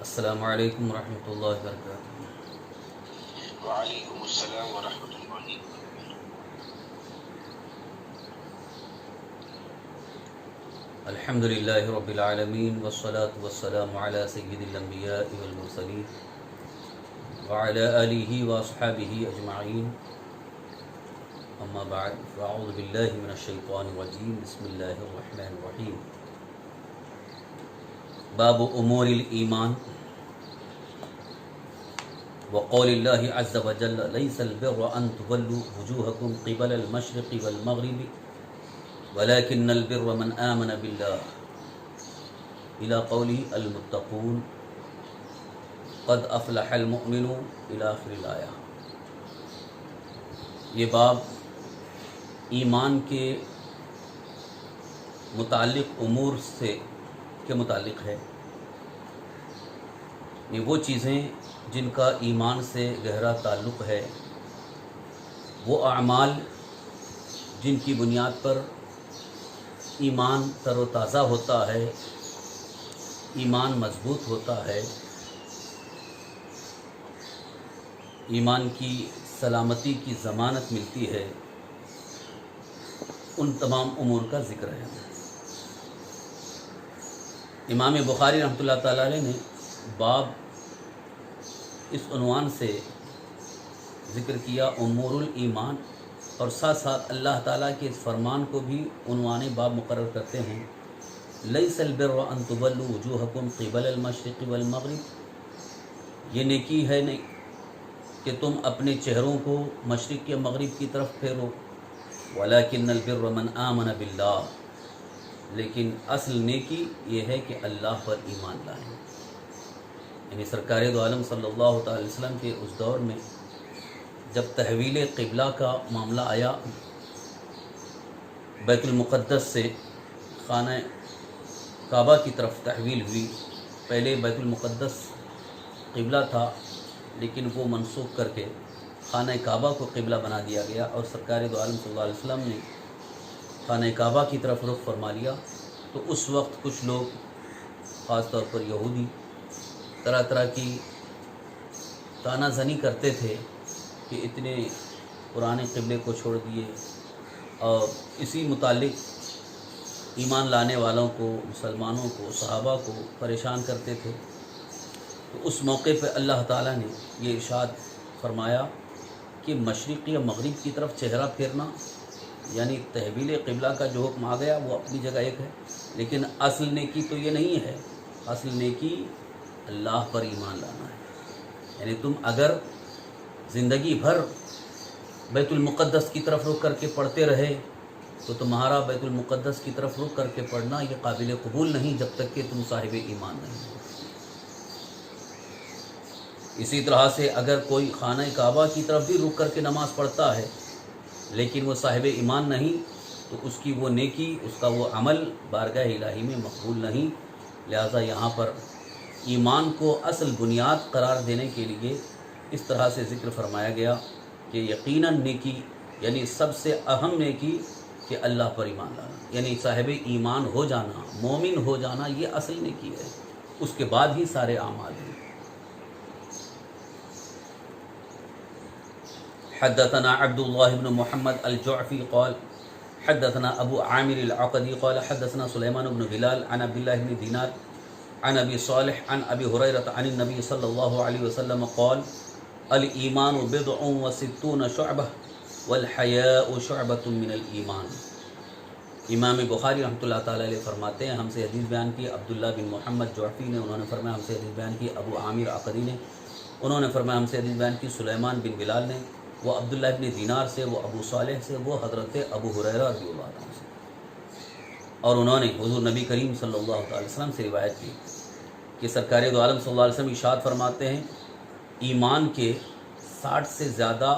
السلام علیکم ورحمۃ اللہ وبرکاتہ۔ وعلیکم السلام ورحمۃ اللہ۔ الحمد للہ رب العالمین والصلاة والسلام علی سید الانبیاء والمرسلین وعلی آلہ واصحابہ اجمعین، اما بعد فاعوذ باللہ من الشیطان الرجیم، بسم اللہ الرحمن الرحیم۔ باب امور الایمان وقول اللہ عز وجل لیس البر ان تولوا وجوہکم قبل المشرق والمغرب ولكن البر من آمن بالله إلى قوله المتقون قد أفلح المؤمنون إلى آخر الآية۔ یہ باب ایمان کے متعلق امور کے متعلق ہے، یہ وہ چیزیں جن کا ایمان سے گہرا تعلق ہے، وہ اعمال جن کی بنیاد پر ایمان تر و تازہ ہوتا ہے، ایمان مضبوط ہوتا ہے، ایمان کی سلامتی کی ضمانت ملتی ہے، ان تمام امور کا ذکر ہے۔ امام بخاری رحمۃ اللہ تعالی علیہ نے باب اس عنوان سے ذکر کیا امور الایمان، اور ساتھ ساتھ اللہ تعالیٰ کے اس فرمان کو بھی عنوان باب مقرر کرتے ہیں، لیس البر ان تولوا وجوہکم قبل المشرق والمغرب، یہ نیکی ہے نہیں کہ تم اپنے چہروں کو مشرق یا مغرب کی طرف پھیرو، ولکن البر من آمن باللہ، لیکن اصل نیکی یہ ہے کہ اللہ پر ایمان لائیں۔ یعنی سرکار دو عالم صلی اللہ تعالی وسلم کے اس دور میں جب تحویل قبلہ کا معاملہ آیا، بیت المقدس سے خانہ کعبہ کی طرف تحویل ہوئی، پہلے بیت المقدس قبلہ تھا لیکن وہ منسوخ کر کے خانہ کعبہ کو قبلہ بنا دیا گیا، اور سرکار دو عالم صلی اللہ علیہ وسلم نے خانہ کعبہ کی طرف رخ فرما لیا، تو اس وقت کچھ لوگ خاص طور پر یہودی طرح طرح کی طعنہ زنی کرتے تھے کہ اتنے پرانے قبلے کو چھوڑ دیے، اور اسی متعلق ایمان لانے والوں کو، مسلمانوں کو، صحابہ کو پریشان کرتے تھے۔ تو اس موقع پہ اللہ تعالیٰ نے یہ ارشاد فرمایا کہ مشرق یا مغرب کی طرف چہرہ پھیرنا، یعنی تحویل قبلہ کا جو حکم آ گیا وہ اپنی جگہ ایک ہے، لیکن اصل نیکی تو یہ نہیں ہے، اصل نیکی اللہ پر ایمان لانا ہے۔ یعنی تم اگر زندگی بھر بیت المقدس کی طرف رخ کر کے پڑھتے رہے تو تمہارا بیت المقدس کی طرف رخ کر کے پڑھنا یہ قابل قبول نہیں جب تک کہ تم صاحب ایمان نہیں ہو۔ اسی طرح سے اگر کوئی خانہ کعبہ کی طرف بھی رخ کر کے نماز پڑھتا ہے لیکن وہ صاحب ایمان نہیں، تو اس کی وہ نیکی، اس کا وہ عمل بارگاہ الہی میں مقبول نہیں۔ لہذا یہاں پر ایمان کو اصل بنیاد قرار دینے کے لیے اس طرح سے ذکر فرمایا گیا کہ یقیناً نیکی، یعنی سب سے اہم نیکی کہ اللہ پر ایمان لانا، یعنی صاحب ایمان ہو جانا، مومن ہو جانا، یہ اصل نیکی ہے، اس کے بعد ہی سارے اعمال ہیں۔ حدثنا عبد الله بن محمد الجعفي قال حدثنا ابو عامر العقدي قال حدثنا سليمان بن بلال عن عبد الله بن دينار عن ابي صالح عن ابي هريره عن النبي صلى الله عليه وسلم قال الایمان بضع وستون شعبہ والحیاء شعبۃ من الایمان۔ امام بخاری رحمۃ اللہ تعالی علیہ فرماتے ہیں، ہم سے حدیث بیان کی عبداللہ بن محمد جعفی نے، انہوں نے فرمایا ہم سے حدیث بیان کی ابو عامر عقدی نے، انہوں نے فرمایا ہم سے حدیث بیان کی سلیمان بن بلال نے، وہ عبداللہ بن دینار سے، وہ ابو صالح سے، وہ حضرت ابو ہریرہ رضی اللہ عنہ سے، اور انہوں نے حضور نبی کریم صلی اللہ علیہ وسلم سے روایت کی کہ سرکار دو عالم صلی اللہ علیہ وسلم ارشاد فرماتے ہیں، ایمان کے 60 سے زیادہ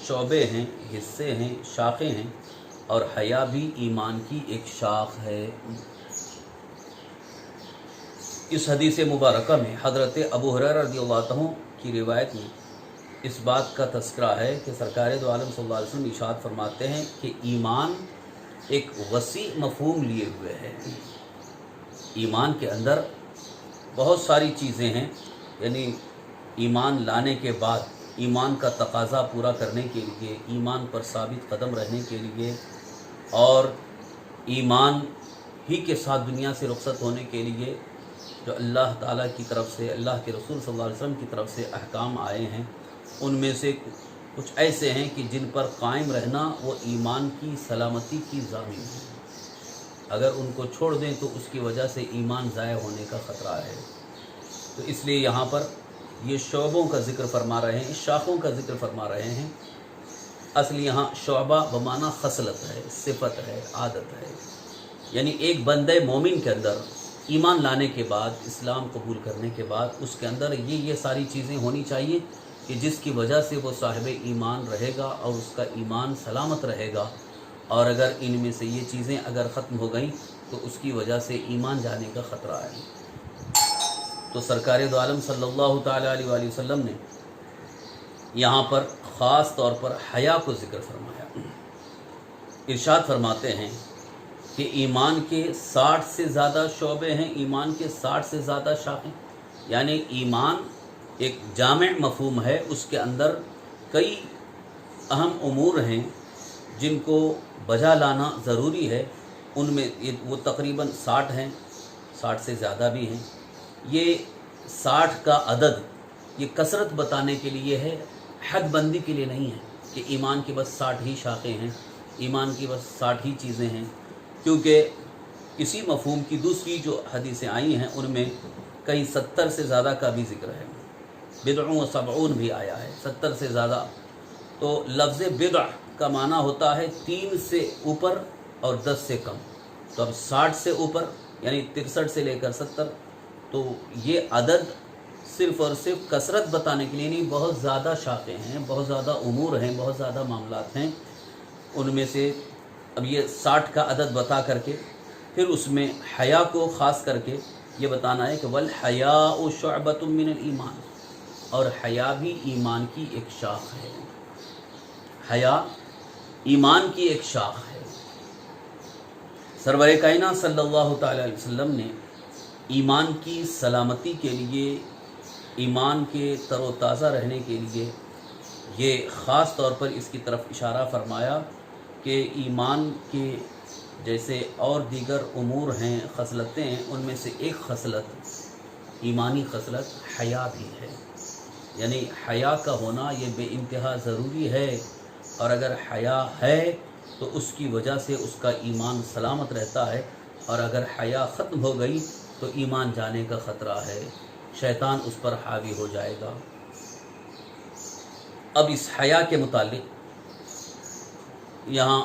شعبے ہیں، حصے ہیں، شاخیں ہیں، اور حیا بھی ایمان کی ایک شاخ ہے۔ اس حدیث مبارکہ میں حضرت ابو ہریرہ رضی اللہ عنہ کی روایت میں اس بات کا تذکرہ ہے کہ سرکار دو عالم صلی اللہ علیہ وسلم ارشاد فرماتے ہیں کہ ایمان ایک وسیع مفہوم لیے ہوئے ہے۔ ایمان کے اندر بہت ساری چیزیں ہیں، یعنی ایمان لانے کے بعد ایمان کا تقاضا پورا کرنے کے لیے، ایمان پر ثابت قدم رہنے کے لیے، اور ایمان ہی کے ساتھ دنیا سے رخصت ہونے کے لیے جو اللہ تعالیٰ کی طرف سے، اللہ کے رسول صلی اللہ علیہ وسلم کی طرف سے احکام آئے ہیں، ان میں سے کچھ ایسے ہیں کہ جن پر قائم رہنا وہ ایمان کی سلامتی کی ضامن ہے۔ اگر ان کو چھوڑ دیں تو اس کی وجہ سے ایمان ضائع ہونے کا خطرہ ہے۔ تو اس لیے یہاں پر یہ شعبوں کا ذکر فرما رہے ہیں، شاخوں کا ذکر فرما رہے ہیں۔ اصل یہاں شعبہ بمعنی خصلت ہے، صفت ہے، عادت ہے، یعنی ایک بندے مومن کے اندر ایمان لانے کے بعد، اسلام قبول کرنے کے بعد اس کے اندر یہ ساری چیزیں ہونی چاہیے کہ جس کی وجہ سے وہ صاحب ایمان رہے گا اور اس کا ایمان سلامت رہے گا، اور اگر ان میں سے یہ چیزیں اگر ختم ہو گئیں تو اس کی وجہ سے ایمان جانے کا خطرہ ہے۔ تو سرکار دو عالم صلی اللہ تعالیٰ علیہ وآلہ وسلم نے یہاں پر خاص طور پر حیا کو ذکر فرمایا۔ ارشاد فرماتے ہیں کہ ایمان کے 60 سے زیادہ شعبے ہیں، ایمان کے 60 سے زیادہ شاخیں، یعنی ایمان ایک جامع مفہوم ہے، اس کے اندر کئی اہم امور ہیں جن کو بجا لانا ضروری ہے۔ ان میں وہ تقریباً 60 ہیں، 60 سے زیادہ بھی ہیں۔ یہ 60 کا عدد یہ کثرت بتانے کے لیے ہے، حد بندی کے لیے نہیں ہے کہ ایمان کی بس 60 ہی شاخیں ہیں، ایمان کی بس 60 ہی چیزیں ہیں، کیونکہ اسی مفہوم کی دوسری جو حدیثیں آئی ہیں ان میں کہیں 70 سے زیادہ کا بھی ذکر ہے، بدع و سبعون بھی آیا ہے، 70 سے زیادہ۔ تو لفظ بدع کا معنی ہوتا ہے 3 سے اوپر اور 10 سے کم، تو اب 60 سے اوپر یعنی 63 سے لے کر 70، تو یہ عدد صرف اور صرف کثرت بتانے کے لیے نہیں، بہت زیادہ شاخیں ہیں، بہت زیادہ امور ہیں، بہت زیادہ معاملات ہیں۔ ان میں سے اب یہ 60 کا عدد بتا کر کے پھر اس میں حیا کو خاص کر کے یہ بتانا ہے کہ والحیاء شعبۃ من الایمان، اور حیا بھی ایمان کی ایک شاخ ہے، حیا ایمان کی ایک شاخ ہے۔ سرور کائنات صلی اللہ تعالی علیہ وسلم نے ایمان کی سلامتی کے لیے، ایمان کے تر و تازہ رہنے کے لیے یہ خاص طور پر اس کی طرف اشارہ فرمایا کہ ایمان کے جیسے اور دیگر امور ہیں، خصلتیں ہیں، ان میں سے ایک خصلت، ایمانی خصلت حیا بھی ہے، یعنی حیا کا ہونا یہ بے انتہا ضروری ہے، اور اگر حیا ہے تو اس کی وجہ سے اس کا ایمان سلامت رہتا ہے، اور اگر حیا ختم ہو گئی تو ایمان جانے کا خطرہ ہے، شیطان اس پر حاوی ہو جائے گا۔ اب اس حیا کے متعلق یہاں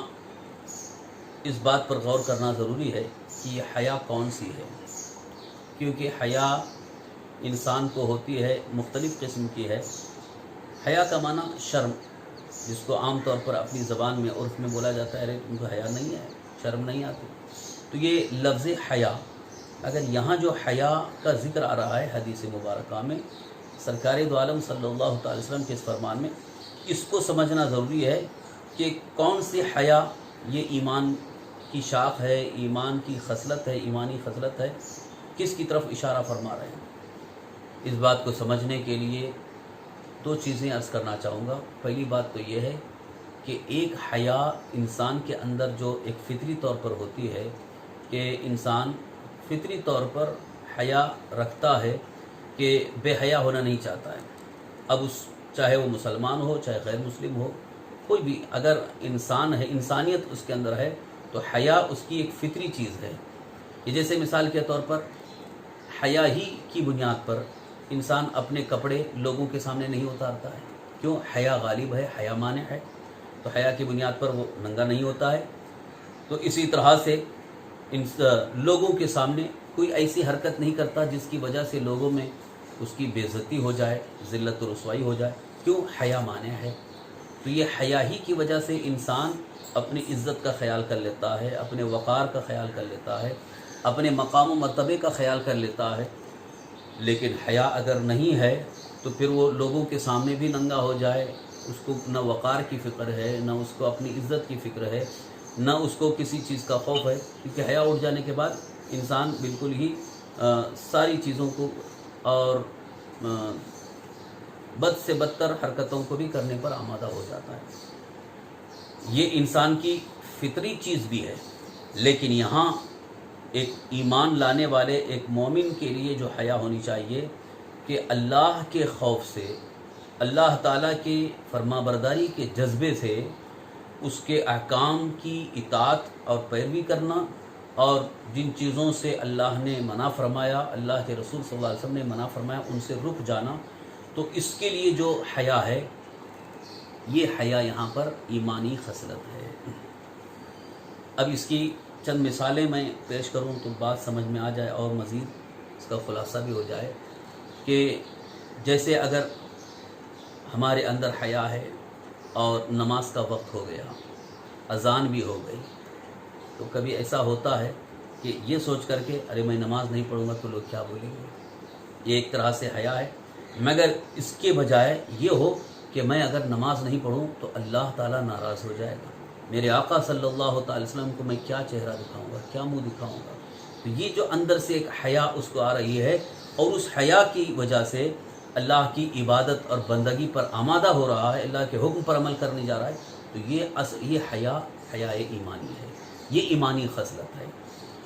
اس بات پر غور کرنا ضروری ہے کہ یہ حیا کون سی ہے، کیونکہ حیا انسان کو ہوتی ہے، مختلف قسم کی ہے۔ حیا کا معنی شرم، جس کو عام طور پر اپنی زبان میں عرف میں بولا جاتا ہے، ارے تم کو حیا نہیں ہے، شرم نہیں آتی، تو یہ لفظ حیا، اگر یہاں جو حیا کا ذکر آ رہا ہے حدیث مبارکہ میں سرکار دو عالم صلی اللہ تعالی وسلم کے اس فرمان میں، اس کو سمجھنا ضروری ہے کہ کون سی حیا یہ ایمان کی شاخ ہے، ایمان کی خصلت ہے، ایمانی خصلت ہے، کس کی طرف اشارہ فرما رہے ہیں۔ اس بات کو سمجھنے کے لیے 2 چیزیں عرض کرنا چاہوں گا۔ پہلی بات تو یہ ہے کہ ایک حیا انسان کے اندر جو ایک فطری طور پر ہوتی ہے کہ انسان فطری طور پر حیا رکھتا ہے کہ بے حیا ہونا نہیں چاہتا ہے، اب چاہے وہ مسلمان ہو چاہے غیر مسلم ہو، کوئی بھی اگر انسان ہے، انسانیت اس کے اندر ہے، تو حیا اس کی ایک فطری چیز ہے۔ یہ جیسے مثال کے طور پر حیا ہی کی بنیاد پر انسان اپنے کپڑے لوگوں کے سامنے نہیں اتارتا ہے، کیوں؟ حیا غالب ہے، حیا مانع ہے، تو حیا کی بنیاد پر وہ ننگا نہیں ہوتا ہے۔ تو اسی طرح سے لوگوں کے سامنے کوئی ایسی حرکت نہیں کرتا جس کی وجہ سے لوگوں میں اس کی بے عزتی ہو جائے، ذلت و رسوائی ہو جائے، کیوں؟ حیا مانع ہے۔ تو یہ حیا ہی کی وجہ سے انسان اپنی عزت کا خیال کر لیتا ہے، اپنے وقار کا خیال کر لیتا ہے، اپنے مقام و مرتبے کا خیال کر لیتا ہے۔ لیکن حیا اگر نہیں ہے تو پھر وہ لوگوں کے سامنے بھی ننگا ہو جائے، اس کو نہ وقار کی فکر ہے، نہ اس کو اپنی عزت کی فکر ہے، نہ اس کو کسی چیز کا خوف ہے، کیونکہ حیا اٹھ جانے کے بعد انسان بالکل ہی ساری چیزوں کو اور بد سے بدتر حرکتوں کو بھی کرنے پر آمادہ ہو جاتا ہے۔ یہ انسان کی فطری چیز بھی ہے، لیکن یہاں ایک ایمان لانے والے ایک مومن کے لیے جو حیا ہونی چاہیے کہ اللہ کے خوف سے، اللہ تعالیٰ کی فرما برداری کے جذبے سے اس کے احکام کی اطاعت اور پیروی کرنا، اور جن چیزوں سے اللہ نے منع فرمایا، اللہ کے رسول صلی اللہ علیہ وسلم نے منع فرمایا، ان سے رک جانا۔ تو اس کے لیے جو حیا ہے، یہ حیا یہاں پر ایمانی خصلت ہے۔ اب اس کی چند مثالیں میں پیش کروں تو بات سمجھ میں آ جائے اور مزید اس کا خلاصہ بھی ہو جائے کہ جیسے اگر ہمارے اندر حیا ہے اور نماز کا وقت ہو گیا، اذان بھی ہو گئی، تو کبھی ایسا ہوتا ہے کہ یہ سوچ کر کے ارے میں نماز نہیں پڑھوں گا تو لوگ کیا بولیں گے، یہ ایک طرح سے حیا ہے۔ مگر اس کے بجائے یہ ہو کہ میں اگر نماز نہیں پڑھوں تو اللہ تعالیٰ ناراض ہو جائے گا، میرے آقا صلی اللہ تعالی وسلم کو میں کیا چہرہ دکھاؤں گا، کیا منہ دکھاؤں گا۔ تو یہ جو اندر سے ایک حیا اس کو آ رہی ہے، اور اس حیا کی وجہ سے اللہ کی عبادت اور بندگی پر آمادہ ہو رہا ہے، اللہ کے حکم پر عمل کرنے جا رہا ہے، تو یہ حیا ایمانی ہے، یہ ایمانی خصلت ہے،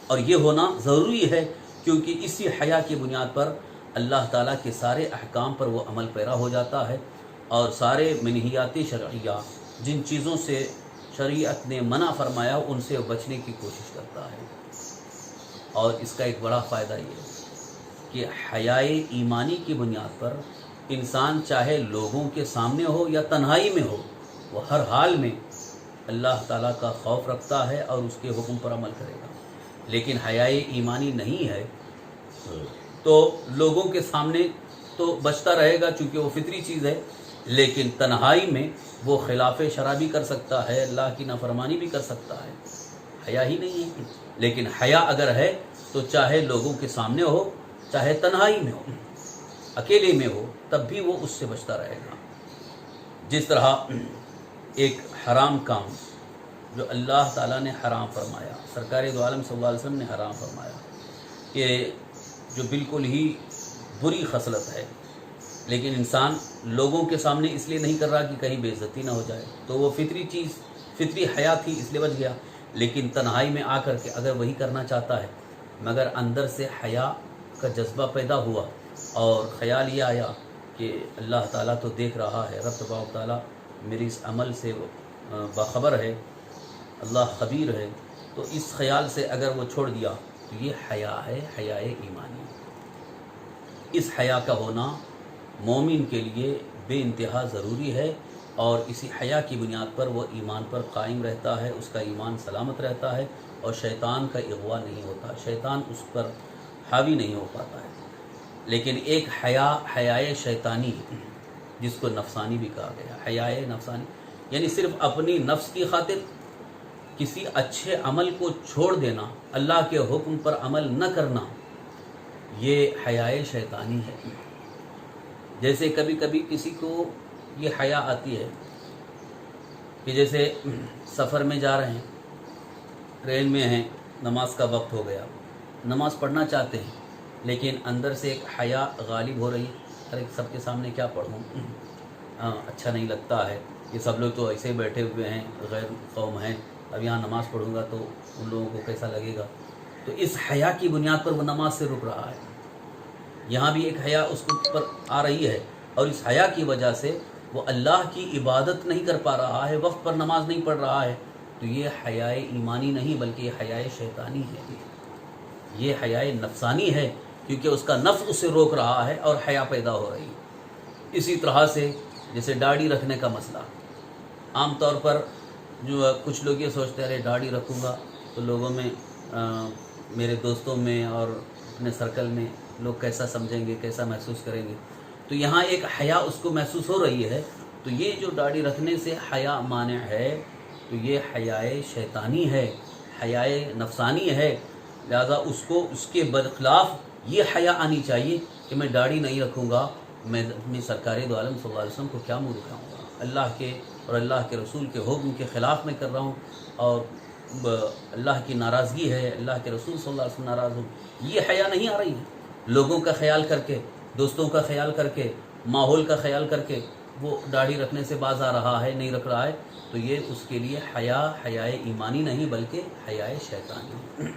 اور یہ ہونا ضروری ہے، کیونکہ اسی حیا کی بنیاد پر اللہ تعالیٰ کے سارے احکام پر وہ عمل پیرا ہو جاتا ہے، اور سارے منہیات شرعیہ، جن چیزوں سے شریعت نے منع فرمایا ان سے بچنے کی کوشش کرتا ہے۔ اور اس کا ایک بڑا فائدہ یہ ہے کہ حیائے ایمانی کی بنیاد پر انسان چاہے لوگوں کے سامنے ہو یا تنہائی میں ہو، وہ ہر حال میں اللہ تعالیٰ کا خوف رکھتا ہے اور اس کے حکم پر عمل کرے گا۔ لیکن حیائے ایمانی نہیں ہے تو لوگوں کے سامنے تو بچتا رہے گا چونکہ وہ فطری چیز ہے، لیکن تنہائی میں وہ خلاف شرع بھی کر سکتا ہے، اللہ کی نافرمانی بھی کر سکتا ہے، حیا ہی نہیں ہے۔ لیکن حیا اگر ہے تو چاہے لوگوں کے سامنے ہو، چاہے تنہائی میں ہو، اکیلے میں ہو، تب بھی وہ اس سے بچتا رہے گا۔ جس طرح ایک حرام کام جو اللہ تعالیٰ نے حرام فرمایا، سرکار دو عالم صلی اللہ علیہ وسلم نے حرام فرمایا، کہ جو بالکل ہی بری خصلت ہے، لیکن انسان لوگوں کے سامنے اس لیے نہیں کر رہا کہ کہیں بے عزتی نہ ہو جائے، تو وہ فطری چیز، فطری حیا تھی، اس لیے بچ گیا۔ لیکن تنہائی میں آ کر کے اگر وہی کرنا چاہتا ہے، مگر اندر سے حیا کا جذبہ پیدا ہوا اور خیال یہ آیا کہ اللہ تعالیٰ تو دیکھ رہا ہے، رب تبارک و تعالیٰ میری اس عمل سے باخبر ہے، اللہ خبیر ہے، تو اس خیال سے اگر وہ چھوڑ دیا تو یہ حیا ہے، حیائے ایمانی۔ اس حیا کا ہونا مومن کے لیے بے انتہا ضروری ہے، اور اسی حیا کی بنیاد پر وہ ایمان پر قائم رہتا ہے، اس کا ایمان سلامت رہتا ہے، اور شیطان کا اغوا نہیں ہوتا، شیطان اس پر حاوی نہیں ہو پاتا ہے۔ لیکن ایک حیائے شیطانی جس کو نفسانی بھی کہا گیا، حیائے نفسانی یعنی صرف اپنی نفس کی خاطر کسی اچھے عمل کو چھوڑ دینا، اللہ کے حکم پر عمل نہ کرنا، یہ حیائے شیطانی ہے۔ جیسے کبھی کبھی کسی کو یہ حیا آتی ہے کہ جیسے سفر میں جا رہے ہیں، ٹرین میں ہیں، نماز کا وقت ہو گیا، نماز پڑھنا چاہتے ہیں، لیکن اندر سے ایک حیا غالب ہو رہی ہے، ارے سب کے سامنے کیا پڑھوں، اچھا نہیں لگتا ہے، یہ سب لوگ تو ایسے ہی بیٹھے ہوئے ہیں، غیر قوم ہیں، اب یہاں نماز پڑھوں گا تو ان لوگوں کو کیسا لگے گا، تو اس حیا کی بنیاد پر وہ نماز سے رک رہا ہے۔ یہاں بھی ایک حیا اس کے اوپر آ رہی ہے، اور اس حیا کی وجہ سے وہ اللہ کی عبادت نہیں کر پا رہا ہے، وقت پر نماز نہیں پڑھ رہا ہے، تو یہ حیائے ایمانی نہیں بلکہ یہ حیائے شیطانی ہے، یہ حیائے نفسانی ہے، کیونکہ اس کا نفس اسے روک رہا ہے اور حیا پیدا ہو رہی ہے۔ اسی طرح سے جیسے داڑھی رکھنے کا مسئلہ، عام طور پر جو کچھ لوگ یہ سوچتے ہیں ارے داڑھی رکھوں گا تو لوگوں میں، میرے دوستوں میں اور اپنے سرکل میں لوگ کیسا سمجھیں گے، کیسا محسوس کریں گے، تو یہاں ایک حیا اس کو محسوس ہو رہی ہے، تو یہ جو داڑھی رکھنے سے حیا مانع ہے، تو یہ حیائے شیطانی ہے، حیائے نفسانی ہے، لہذا اس کو اس کے برخلاف یہ حیا آنی چاہیے کہ میں داڑھی نہیں رکھوں گا، میں سرکار دو عالم صلی اللہ علیہ وسلم کو کیا منہ دکھاؤں گا، اللہ کے اور اللہ کے رسول کے حکم کے خلاف میں کر رہا ہوں، اور اللہ کی ناراضگی ہے، اللہ کے رسول صلی اللہ علیہ وسلم ناراض ہو، یہ حیا نہیں آ رہی ہے۔ لوگوں کا خیال کر کے، دوستوں کا خیال کر کے، ماحول کا خیال کر کے وہ داڑھی رکھنے سے باز آ رہا ہے، نہیں رکھ رہا ہے، تو یہ اس کے لیے حیا ایمانی نہیں بلکہ حیا شیطانی ہے۔